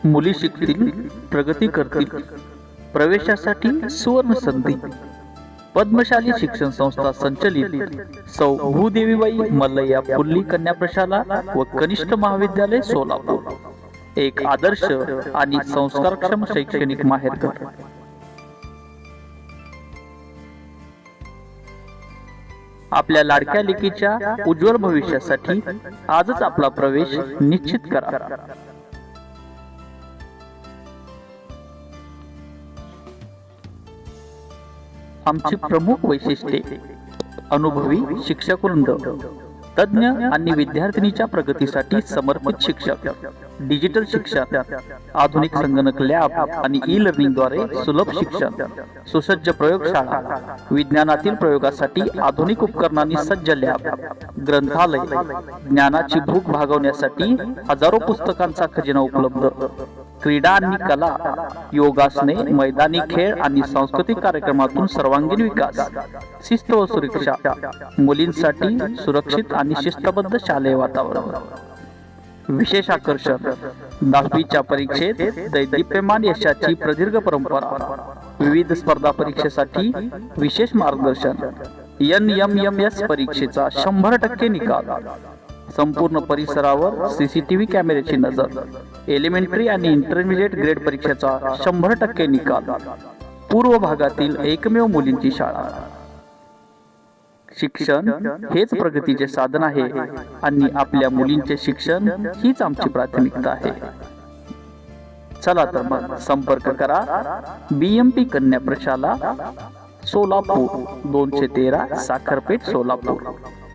मुली शिकतील, प्रगती करतील, प्रवेशासाठी सुवर्ण संधी. पद्मशाली शिक्षण संस्था संचलित सौ भूदेवीबाई मल्लय्या पुल्ली कन्या प्रशाला व कनिष्ठ महाविद्यालय सोलापूर एक आदर्श आणि संस्कारक्षम शैक्षणिक माहेरघर. आपल्या लाडक्या लेकीच्या उज्ज्वल भविष्यासाठी आजच आपला प्रवेश निश्चित करा. आमची प्रमुख वैशिष्ट्ये: अनुभवी शिक्षकवृंद, तज्ञ आणि विद्यार्थिनीच्या प्रगतीसाठी समर्पित शिक्षक, डिजिटल शिक्षण, आधुनिक संगणक लॅब आणि ई लर्निंग द्वारे सुलभ शिक्षण, सुसज्ज प्रयोगशाळा, विज्ञानातील प्रयोगासाठी आधुनिक उपकरणांनी सज्ज लॅब, ग्रंथालय, ज्ञानाची भूक भागवण्यासाठी हजारो पुस्तकांचा खजिना उपलब्ध, क्रीडा आणि कला, योगासने, मैदानी खेळ आणि सांस्कृतिक कार्यक्रमातून सर्वांगीण विकास, शिस्त व सुरक्षा, मुलींसाठी सुरक्षित आणि शिस्तबद्ध शालेय वातावरण. विशेष आकर्षण: 10वीच्या परीक्षेत दैदिप्यमान यशाची प्रदीर्घ परंपरा, विविध स्पर्धा परीक्षेसाठी विशेष मार्गदर्शन, NMMS परीक्षेचा 100% निकाल, संपूर्ण परिसरावर CCTV कॅमेऱ्याची नजर, एलिमेंटरी आणि इंटरमिजिएट ग्रेड परीक्षेचा 100% निकाल, पूर्व भागातील एकमेव मुलींची शाळा. शिक्षण हेच प्रगतीचे साधन आहे आणि आपल्या मुलींचे शिक्षण हीच आमची प्राथमिकता आहे. चला तर मग संपर्क करा. BMP कन्या प्रशाला, सोलापूर, 213 साखरपेठ, सोलापूर.